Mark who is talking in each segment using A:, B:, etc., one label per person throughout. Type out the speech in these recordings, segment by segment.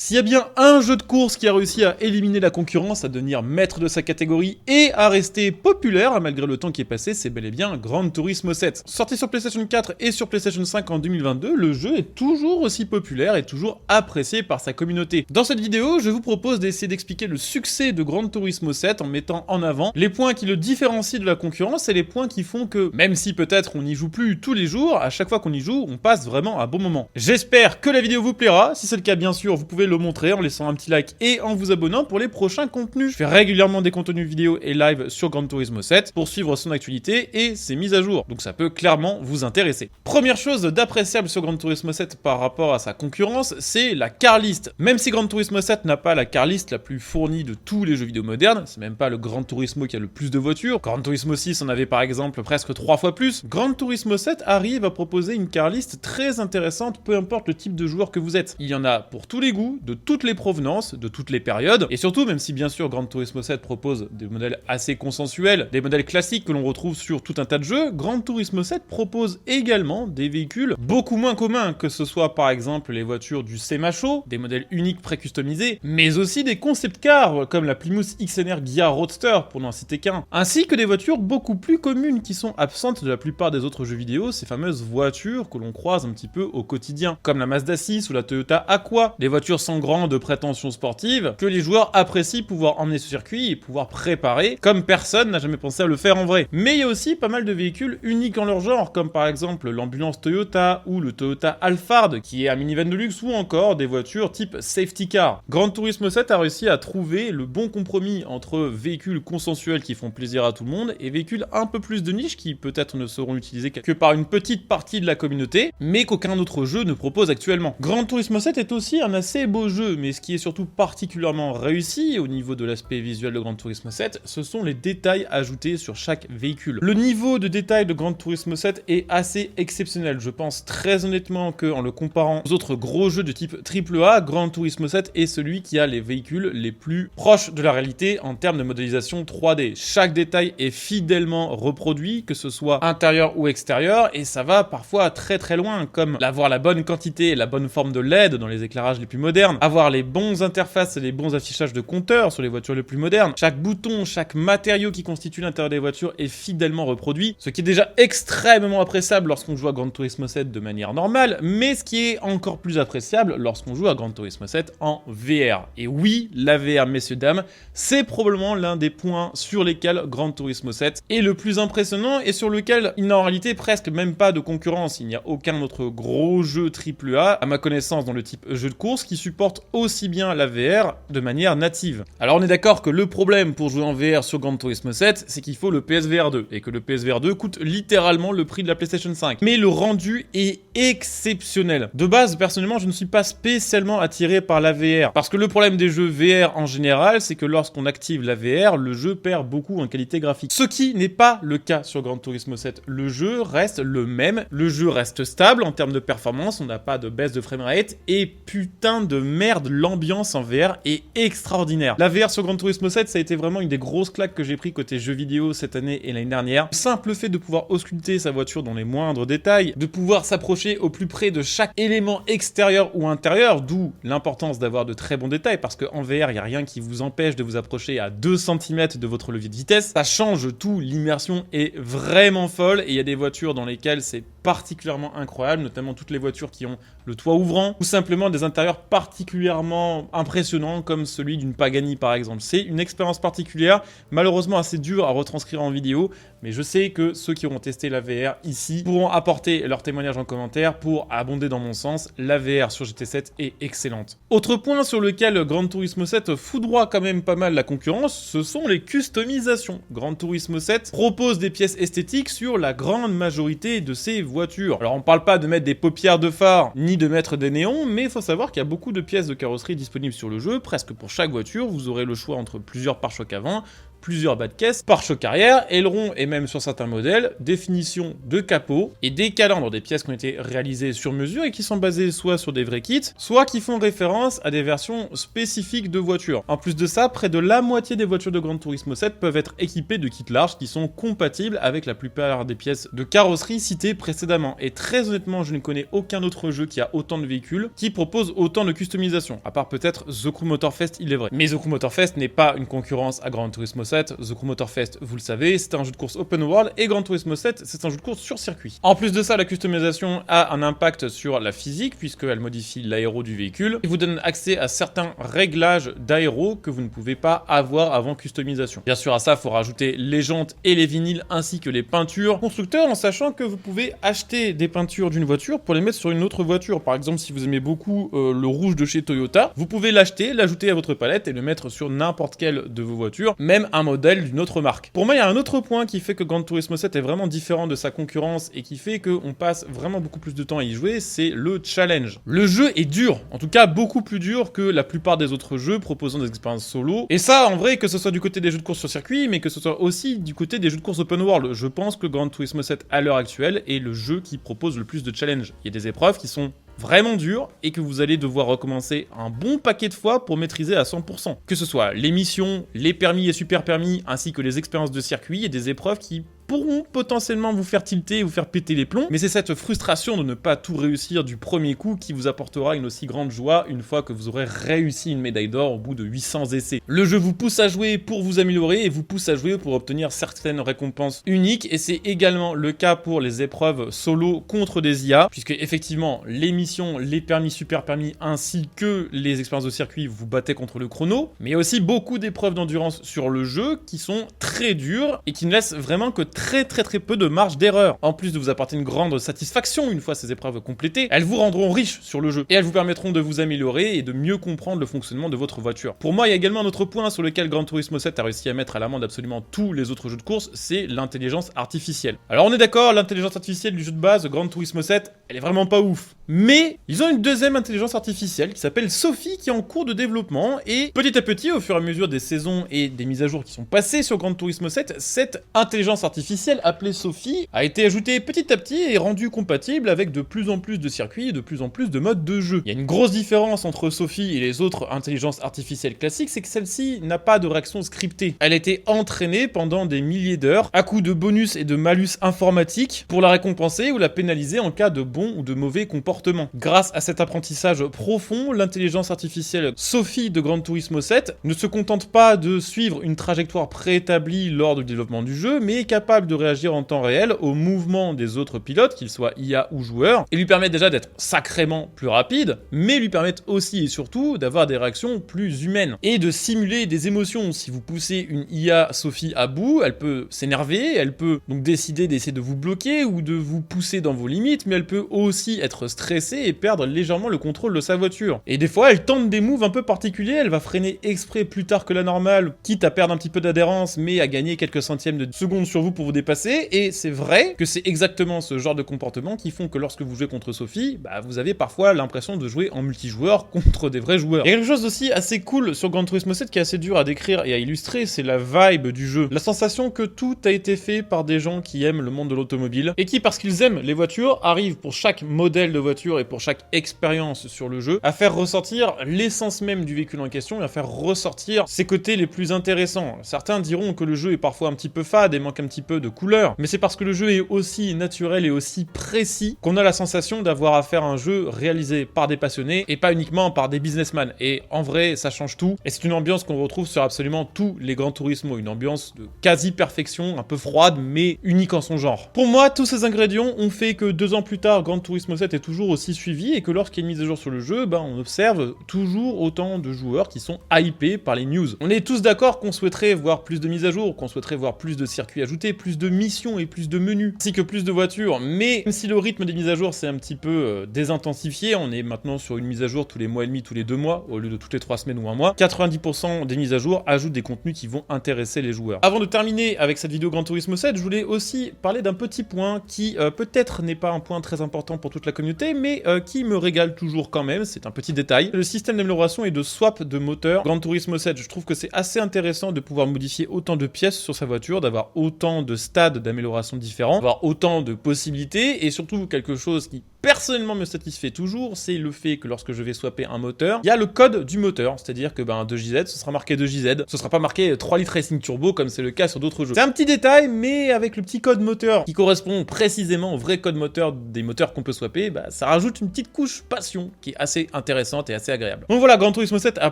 A: S'il y a bien un jeu de course qui a réussi à éliminer la concurrence, à devenir maître de sa catégorie et à rester populaire malgré le temps qui est passé, c'est bel et bien Gran Turismo 7. Sorti sur PlayStation 4 et sur PlayStation 5 en 2022, le jeu est toujours aussi populaire et toujours apprécié par sa communauté. Dans cette vidéo, je vous propose d'essayer d'expliquer le succès de Gran Turismo 7 en mettant en avant les points qui le différencient de la concurrence et les points qui font que, même si peut-être on n'y joue plus tous les jours, à chaque fois qu'on y joue, on passe vraiment un bon moment. J'espère que la vidéo vous plaira. Si c'est le cas, bien sûr, vous pouvez le montrer en laissant un petit like et en vous abonnant pour les prochains contenus. Je fais régulièrement des contenus vidéo et live sur Gran Turismo 7 pour suivre son actualité et ses mises à jour, donc ça peut clairement vous intéresser. Première chose d'appréciable sur Gran Turismo 7 par rapport à sa concurrence, c'est la car list. Même si Gran Turismo 7 n'a pas la car list la plus fournie de tous les jeux vidéo modernes, c'est même pas le Gran Turismo qui a le plus de voitures, Gran Turismo 6 en avait par exemple presque 3 fois plus, Gran Turismo 7 arrive à proposer une car list très intéressante peu importe le type de joueur que vous êtes. Il y en a pour tous les goûts, de toutes les provenances, de toutes les périodes, et surtout, même si bien sûr Gran Turismo 7 propose des modèles assez consensuels, des modèles classiques que l'on retrouve sur tout un tas de jeux, Gran Turismo 7 propose également des véhicules beaucoup moins communs, que ce soit par exemple les voitures du C-Macho, des modèles uniques pré-customisés, mais aussi des concept cars comme la Plymouth XNR Ghia Roadster pour n'en citer qu'un, ainsi que des voitures beaucoup plus communes qui sont absentes de la plupart des autres jeux vidéo, ces fameuses voitures que l'on croise un petit peu au quotidien, comme la Mazda 6 ou la Toyota Aqua, des voitures sans grande prétention sportive que les joueurs apprécient pouvoir emmener sur circuit et pouvoir préparer comme personne n'a jamais pensé à le faire en vrai. Mais il y a aussi pas mal de véhicules uniques en leur genre, comme par exemple l'ambulance Toyota ou le Toyota Alphard qui est un minivan de luxe, ou encore des voitures type safety car. Gran Turismo 7 a réussi à trouver le bon compromis entre véhicules consensuels qui font plaisir à tout le monde et véhicules un peu plus de niche qui peut-être ne seront utilisés que par une petite partie de la communauté, mais qu'aucun autre jeu ne propose actuellement. Gran Turismo 7 est aussi un assez beau jeu, mais ce qui est surtout particulièrement réussi au niveau de l'aspect visuel de Gran Turismo 7, ce sont les détails ajoutés sur chaque véhicule. Le niveau de détail de Gran Turismo 7 est assez exceptionnel. Je pense très honnêtement qu'en le comparant aux autres gros jeux de type AAA, Gran Turismo 7 est celui qui a les véhicules les plus proches de la réalité en termes de modélisation 3D. Chaque détail est fidèlement reproduit, que ce soit intérieur ou extérieur, et ça va parfois très très loin, comme avoir la bonne quantité et la bonne forme de LED dans les éclairages les plus modernes, avoir les bons interfaces et les bons affichages de compteurs sur les voitures les plus modernes. Chaque bouton, chaque matériau qui constitue l'intérieur des voitures est fidèlement reproduit, ce qui est déjà extrêmement appréciable lorsqu'on joue à Gran Turismo 7 de manière normale, mais ce qui est encore plus appréciable lorsqu'on joue à Gran Turismo 7 en VR. Et oui, la VR, messieurs, dames, c'est probablement l'un des points sur lesquels Gran Turismo 7 est le plus impressionnant et sur lequel il n'a en réalité presque même pas de concurrence. Il n'y a aucun autre gros jeu AAA, à ma connaissance, dans le type jeu de course qui supporte aussi bien la VR de manière native. Alors on est d'accord que le problème pour jouer en VR sur Gran Turismo 7, c'est qu'il faut le PSVR 2 et que le PSVR 2 coûte littéralement le prix de la PlayStation 5. Mais le rendu est exceptionnel. De base, personnellement, je ne suis pas spécialement attiré par la VR parce que le problème des jeux VR en général, c'est que lorsqu'on active la VR, le jeu perd beaucoup en qualité graphique. Ce qui n'est pas le cas sur Gran Turismo 7. Le jeu reste le même, le jeu reste stable en termes de performance, on n'a pas de baisse de framerate et putain de merde, l'ambiance en VR est extraordinaire. La VR sur Gran Turismo 7, ça a été vraiment une des grosses claques que j'ai pris côté jeux vidéo cette année et l'année dernière. Le simple fait de pouvoir ausculter sa voiture dans les moindres détails, de pouvoir s'approcher au plus près de chaque élément extérieur ou intérieur, d'où l'importance d'avoir de très bons détails, parce qu'en VR, il n'y a rien qui vous empêche de vous approcher à 2 cm de votre levier de vitesse. Ça change tout, l'immersion est vraiment folle, et il y a des voitures dans lesquelles c'est particulièrement incroyable, notamment toutes les voitures qui ont le toit ouvrant, ou simplement des intérieurs particulièrement impressionnants, comme celui d'une Pagani par exemple. C'est une expérience particulière, malheureusement assez dure à retranscrire en vidéo, mais je sais que ceux qui auront testé la VR ici pourront apporter leur témoignage en commentaire pour abonder dans mon sens. La VR sur GT7 est excellente. Autre point sur lequel Gran Turismo 7 foudroie quand même pas mal la concurrence, ce sont les customisations. Gran Turismo 7 propose des pièces esthétiques sur la grande majorité de ses voitures. Alors on parle pas de mettre des paupières de phare, ni de mettre des néons, mais il faut savoir qu'il y a beaucoup de pièces de carrosserie disponibles sur le jeu, presque pour chaque voiture. Vous aurez le choix entre plusieurs pare-chocs avant, plusieurs bas de caisse, pare-choc arrière, aileron et même sur certains modèles, définition de capot et des calandres, des pièces qui ont été réalisées sur mesure et qui sont basées soit sur des vrais kits, soit qui font référence à des versions spécifiques de voitures. En plus de ça, près de la moitié des voitures de Gran Turismo 7 peuvent être équipées de kits larges qui sont compatibles avec la plupart des pièces de carrosserie citées précédemment. Et très honnêtement, je ne connais aucun autre jeu qui a autant de véhicules, qui propose autant de customisation, à part peut-être The Crew Motorfest, il est vrai. Mais The Crew Motorfest n'est pas une concurrence à Gran Turismo 7. The Crew Motorfest, vous le savez, c'est un jeu de course open world et Gran Turismo 7, c'est un jeu de course sur circuit. En plus de ça, la customisation a un impact sur la physique puisqu'elle modifie l'aéro du véhicule et vous donne accès à certains réglages d'aéro que vous ne pouvez pas avoir avant customisation. Bien sûr, à ça, il faut rajouter les jantes et les vinyles ainsi que les peintures constructeurs, en sachant que vous pouvez acheter des peintures d'une voiture pour les mettre sur une autre voiture. Par exemple, si vous aimez beaucoup le rouge de chez Toyota, vous pouvez l'acheter, l'ajouter à votre palette et le mettre sur n'importe quelle de vos voitures, même un modèle d'une autre marque. Pour moi, il y a un autre point qui fait que Gran Turismo 7 est vraiment différent de sa concurrence et qui fait qu'on passe vraiment beaucoup plus de temps à y jouer, c'est le challenge. Le jeu est dur, en tout cas beaucoup plus dur que la plupart des autres jeux proposant des expériences solo. Et ça, en vrai, que ce soit du côté des jeux de course sur circuit, mais que ce soit aussi du côté des jeux de course open world. Je pense que Gran Turismo 7, à l'heure actuelle, est le jeu qui propose le plus de challenge. Il y a des épreuves qui sont vraiment dures et que vous allez devoir recommencer un bon paquet de fois pour maîtriser à 100%. Que ce soit les missions, les permis et super permis, ainsi que les expériences de circuit et des épreuves qui pourront potentiellement vous faire tilter et vous faire péter les plombs, mais c'est cette frustration de ne pas tout réussir du premier coup qui vous apportera une aussi grande joie une fois que vous aurez réussi une médaille d'or au bout de 800 essais. Le jeu vous pousse à jouer pour vous améliorer et vous pousse à jouer pour obtenir certaines récompenses uniques, et c'est également le cas pour les épreuves solo contre des IA, puisque effectivement les missions, les permis, super permis ainsi que les expériences de circuit vous battez contre le chrono, mais il y a aussi beaucoup d'épreuves d'endurance sur le jeu qui sont très dures et qui ne laissent vraiment que très peu de marge d'erreur. En plus de vous apporter une grande satisfaction une fois ces épreuves complétées, elles vous rendront riche sur le jeu et elles vous permettront de vous améliorer et de mieux comprendre le fonctionnement de votre voiture. Pour moi, il y a également un autre point sur lequel Gran Turismo 7 a réussi à mettre à l'amende absolument tous les autres jeux de course, c'est l'intelligence artificielle. Alors on est d'accord, l'intelligence artificielle du jeu de base, Gran Turismo 7, elle est vraiment pas ouf. Mais ils ont une deuxième intelligence artificielle qui s'appelle Sophie, qui est en cours de développement, et petit à petit, au fur et à mesure des saisons et des mises à jour qui sont passées sur Gran Turismo 7, cette intelligence artificielle appelée Sophie a été ajoutée petit à petit et rendue compatible avec de plus en plus de circuits et de plus en plus de modes de jeu. Il y a une grosse différence entre Sophie et les autres intelligences artificielles classiques, c'est que celle-ci n'a pas de réaction scriptée. Elle a été entraînée pendant des milliers d'heures, à coups de bonus et de malus informatiques, pour la récompenser ou la pénaliser en cas de bon ou de mauvais comportement. Grâce à cet apprentissage profond, l'intelligence artificielle Sophie de Gran Turismo 7 ne se contente pas de suivre une trajectoire préétablie lors du développement du jeu, mais est capable de réagir en temps réel aux mouvements des autres pilotes, qu'ils soient IA ou joueurs, et lui permettent déjà d'être sacrément plus rapide, mais lui permettent aussi et surtout d'avoir des réactions plus humaines, et de simuler des émotions. Si vous poussez une IA Sophie à bout, elle peut s'énerver, elle peut donc décider d'essayer de vous bloquer ou de vous pousser dans vos limites, mais elle peut aussi être stressée et perdre légèrement le contrôle de sa voiture. Et des fois, elle tente des moves un peu particuliers, elle va freiner exprès plus tard que la normale, quitte à perdre un petit peu d'adhérence, mais à gagner quelques centièmes de secondes sur vous pour vous dépasser, et c'est vrai que c'est exactement ce genre de comportement qui font que lorsque vous jouez contre Sophie, vous avez parfois l'impression de jouer en multijoueur contre des vrais joueurs. Il y a quelque chose aussi assez cool sur Gran Turismo 7 qui est assez dur à décrire et à illustrer, c'est la vibe du jeu. La sensation que tout a été fait par des gens qui aiment le monde de l'automobile, et qui, parce qu'ils aiment les voitures, arrivent pour chaque modèle de voiture et pour chaque expérience sur le jeu, à faire ressortir l'essence même du véhicule en question et à faire ressortir ses côtés les plus intéressants. Certains diront que le jeu est parfois un petit peu fade et manque un petit peu de couleur, mais c'est parce que le jeu est aussi naturel et aussi précis qu'on a la sensation d'avoir affaire à un jeu réalisé par des passionnés et pas uniquement par des businessmen. Et en vrai, ça change tout, et c'est une ambiance qu'on retrouve sur absolument tous les Gran Turismo, une ambiance de quasi-perfection, un peu froide, mais unique en son genre. Pour moi, tous ces ingrédients ont fait que 2 ans plus tard, Gran Turismo 7 est toujours aussi suivi, et que lorsqu'il y a une mise à jour sur le jeu, on observe toujours autant de joueurs qui sont hypés par les news. On est tous d'accord qu'on souhaiterait voir plus de mises à jour, qu'on souhaiterait voir plus de circuits ajoutés, plus de missions et plus de menus, ainsi que plus de voitures, mais même si le rythme des mises à jour s'est un petit peu désintensifié, on est maintenant sur une mise à jour tous les mois et demi, tous les 2 mois, au lieu de toutes les 3 semaines ou un mois, 90% des mises à jour ajoutent des contenus qui vont intéresser les joueurs. Avant de terminer avec cette vidéo Gran Turismo 7, je voulais aussi parler d'un petit point qui peut-être n'est pas un point très important important pour toute la communauté, mais qui me régale toujours quand même, c'est un petit détail. Le système d'amélioration et de swap de moteur Gran Turismo 7, je trouve que c'est assez intéressant de pouvoir modifier autant de pièces sur sa voiture, d'avoir autant de stades d'amélioration différents, d'avoir autant de possibilités, et surtout quelque chose qui personnellement me satisfait toujours, c'est le fait que lorsque je vais swapper un moteur, il y a le code du moteur, c'est-à-dire que 2JZ, ce sera marqué 2JZ, ce sera pas marqué 3 litres Racing Turbo comme c'est le cas sur d'autres jeux. C'est un petit détail, mais avec le petit code moteur qui correspond précisément au vrai code moteur des moteurs qu'on peut swapper, ça rajoute une petite couche passion qui est assez intéressante et assez agréable. Donc voilà, Gran Turismo 7 a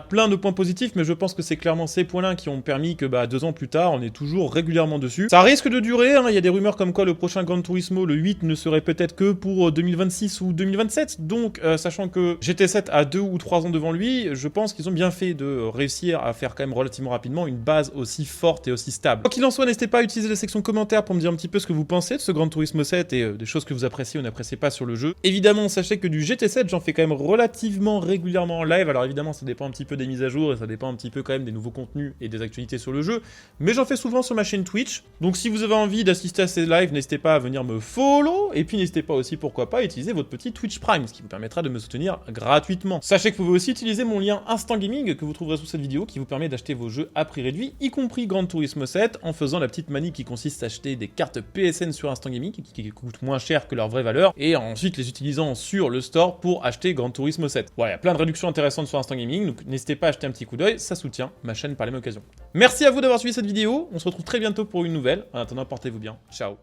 A: plein de points positifs, mais je pense que c'est clairement ces points-là qui ont permis que 2 ans plus tard, on est toujours régulièrement dessus. Ça risque de durer, il y a des rumeurs comme quoi le prochain Gran Turismo, le 8, ne serait peut-être que pour 2026 ou 2027, donc sachant que GT7 a 2 ou 3 ans devant lui, je pense qu'ils ont bien fait de réussir à faire quand même relativement rapidement une base aussi forte et aussi stable. Quoi qu'il en soit, n'hésitez pas à utiliser la section commentaires pour me dire un petit peu ce que vous pensez de ce Gran Turismo 7 et des choses que vous appréciez ou n'appréciez pas sur le jeu. Évidemment, sachez que du GT7, j'en fais quand même relativement régulièrement en live, alors évidemment ça dépend un petit peu des mises à jour et ça dépend un petit peu quand même des nouveaux contenus et des actualités sur le jeu, mais j'en fais souvent sur ma chaîne Twitch, donc si vous avez envie d'assister à ces lives, n'hésitez pas à venir me follow, et puis n'hésitez pas aussi, pourquoi pas, à utiliser votre petit Twitch Prime, ce qui vous permettra de me soutenir gratuitement. Sachez que vous pouvez aussi utiliser mon lien Instant Gaming que vous trouverez sous cette vidéo, qui vous permet d'acheter vos jeux à prix réduit, y compris Gran Turismo 7, en faisant la petite manie qui consiste à acheter des cartes PSN sur Instant Gaming, qui coûtent moins cher que leur vraie valeur, et ensuite les utilisant sur le store pour acheter Gran Turismo 7. Voilà, il y a plein de réductions intéressantes sur Instant Gaming, donc n'hésitez pas à acheter un petit coup d'œil, ça soutient ma chaîne par la même occasion. Merci à vous d'avoir suivi cette vidéo, on se retrouve très bientôt pour une nouvelle, en attendant portez-vous bien, ciao.